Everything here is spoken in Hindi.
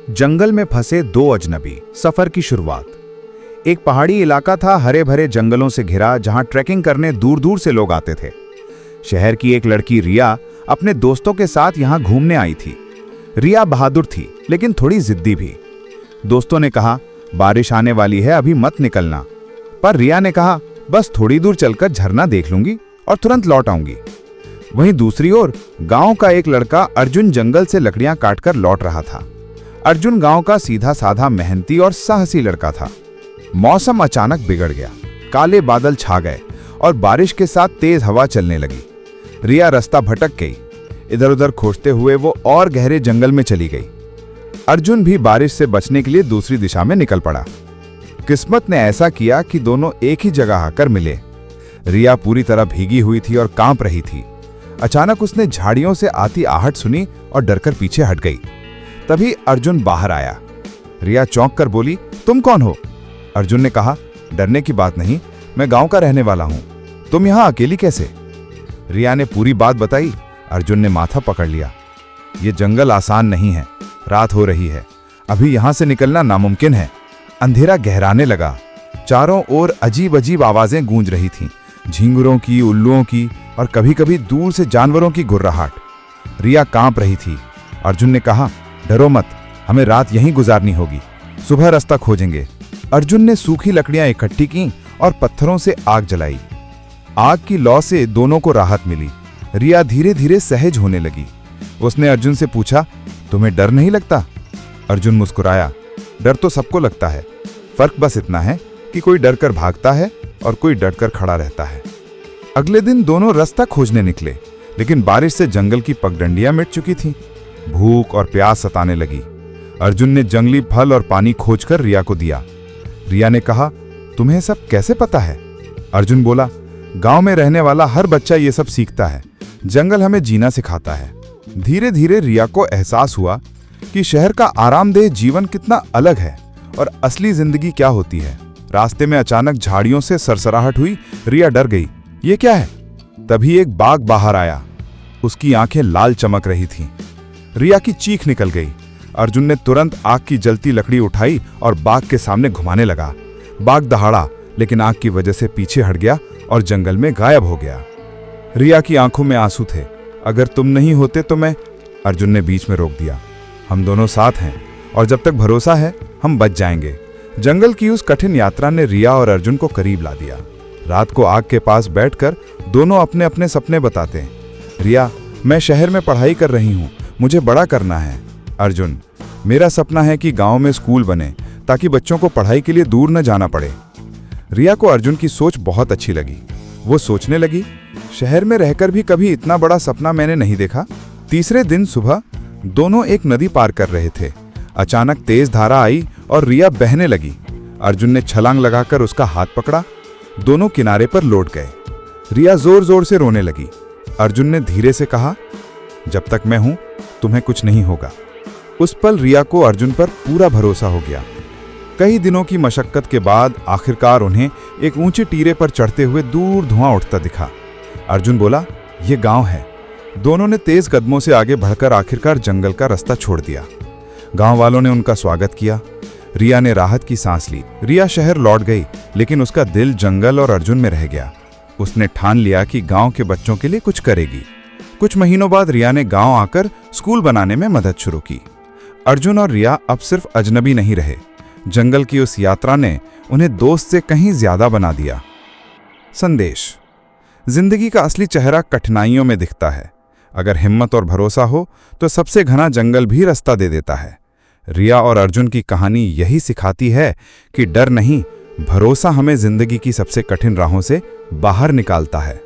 जंगल में फंसे दो अजनबी, सफर की शुरुआत। एक पहाड़ी इलाका था, हरे भरे जंगलों से घिरा, जहां ट्रैकिंग करने दूर दूर से लोग आते थे। शहर की एक लड़की रिया अपने दोस्तों के साथ यहां घूमने आई थी। रिया बहादुर थी, लेकिन थोड़ी जिद्दी भी। दोस्तों ने कहा, बारिश आने वाली है, अभी मत निकलना। पर रिया ने कहा, बस थोड़ी दूर चलकर झरना देख लूंगी और तुरंत लौट आऊंगी। वहीं दूसरी ओर गांव का एक लड़का अर्जुन जंगल से लकड़ियां काटकर लौट रहा था। अर्जुन गांव का सीधा साधा, मेहनती और साहसी लड़का था। मौसम अचानक बिगड़ गया, काले बादल छा गए और बारिश के साथ तेज हवा चलने लगी। रिया रास्ता भटक गई। इधर उधर खोजते हुए वो और गहरे जंगल में चली गई। अर्जुन भी बारिश से बचने के लिए दूसरी दिशा में निकल पड़ा। किस्मत ने ऐसा किया कि दोनों एक ही जगह आकर मिले। रिया पूरी तरह भीगी हुई थी और कांप रही थी। अचानक उसने झाड़ियों से आती आहट सुनी और डरकर पीछे हट गई। तभी अर्जुन बाहर आया। रिया चौंक कर बोली, तुम कौन हो? अर्जुन ने कहा, डरने की बात नहीं, मैं गांव का रहने वाला हूं। तुम यहां अकेली कैसे? रिया ने पूरी बात बताई। अर्जुन ने माथा पकड़ लिया। ये जंगल आसान नहीं है, रात हो रही है, अभी यहां से निकलना नामुमकिन है। अंधेरा गहराने लगा। चारों ओर अजीब अजीब आवाजें गूंज रही थीं, झींगुरों की, उल्लुओं की और कभी कभी दूर से जानवरों की गुर्राहट। रिया कांप रही थी। अर्जुन ने कहा, डरो मत, हमें रात यहीं गुजारनी होगी, सुबह रास्ता खोजेंगे। अर्जुन ने सूखी लकड़ियां इकट्ठी की और पत्थरों से आग जलाई। आग की लौ से दोनों को राहत मिली। रिया धीरे धीरे सहज होने लगी। उसने अर्जुन से पूछा, तुम्हें डर नहीं लगता? अर्जुन मुस्कुराया, डर तो सबको लगता है, फर्क बस इतना है कि कोई डर कर भागता है और कोई डर कर खड़ा रहता है। अगले दिन दोनों रास्ता खोजने निकले, लेकिन बारिश से जंगल की पगडंडियां मिट चुकी थीं। भूख और प्यास सताने लगी। अर्जुन ने जंगली फल और पानी खोजकर रिया को दिया। रिया ने कहा, तुम्हें सब कैसे पता है? अर्जुन बोला, गांव में रहने वाला हर बच्चा ये सब सीखता है, जंगल हमें जीना सिखाता है। धीरे धीरे रिया को एहसास हुआ कि शहर का आरामदेह जीवन कितना अलग है और असली जिंदगी क्या होती है। रास्ते में अचानक झाड़ियों से सरसराहट हुई। रिया डर गई, ये क्या है? तभी एक बाघ बाहर आया। उसकी आंखें लाल चमक रही थीं। रिया की चीख निकल गई। अर्जुन ने तुरंत आग की जलती लकड़ी उठाई और बाघ के सामने घुमाने लगा। बाघ दहाड़ा, लेकिन आग की वजह से पीछे हट गया और जंगल में गायब हो गया। रिया की आंखों में आंसू थे। अगर तुम नहीं होते तो मैं। अर्जुन ने बीच में रोक दिया, हम दोनों साथ हैं और जब तक भरोसा है हम बच जाएंगे। जंगल की उस कठिन यात्रा ने रिया और अर्जुन को करीब ला दिया। रात को आग के पास बैठकर दोनों अपने अपने सपने बताते हैं। रिया, मैं शहर में पढ़ाई कर रही हूँ, मुझे बड़ा करना है। अर्जुन, मेरा सपना है कि गांव में स्कूल बने ताकि बच्चों को पढ़ाई के लिए दूर न जाना पड़े। रिया को अर्जुन की सोच बहुत अच्छी लगी। वो सोचने लगी, शहर में रहकर भी कभी इतना बड़ा सपना मैंने नहीं देखा। तीसरे दिन सुबह दोनों एक नदी पार कर रहे थे। अचानक तेज धारा आई और रिया बहने लगी। अर्जुन ने छलांग लगाकर उसका हाथ पकड़ा। दोनों किनारे पर लौट गए। रिया जोर जोर से रोने लगी। अर्जुन ने धीरे से कहा, जब तक मैं हूं तुम्हें कुछ नहीं होगा। उस पल रिया को अर्जुन पर पूरा भरोसा हो गया। कई दिनों की मशक्कत के बाद आखिरकार उन्हें एक ऊंचे टीरे पर चढ़ते हुए दूर धुआं उठता दिखा। अर्जुन बोला, यह गांव है। दोनों ने तेज कदमों से आगे बढ़कर आखिरकार जंगल का रास्ता छोड़ दिया। गांव वालों ने उनका स्वागत किया। रिया ने राहत की सांस ली। रिया शहर लौट गई, लेकिन उसका दिल जंगल और अर्जुन में रह गया। उसने ठान लिया कि गांव के बच्चों के लिए कुछ करेगी। कुछ महीनों बाद रिया ने गांव आकर स्कूल बनाने में मदद शुरू की। अर्जुन और रिया अब सिर्फ अजनबी नहीं रहे। जंगल की उस यात्रा ने उन्हें दोस्त से कहीं ज्यादा बना दिया। संदेश: जिंदगी का असली चेहरा कठिनाइयों में दिखता है। अगर हिम्मत और भरोसा हो तो सबसे घना जंगल भी रास्ता दे देता है। रिया और अर्जुन की कहानी यही सिखाती है कि डर नहीं, भरोसा हमें जिंदगी की सबसे कठिन राहों से बाहर निकालता है।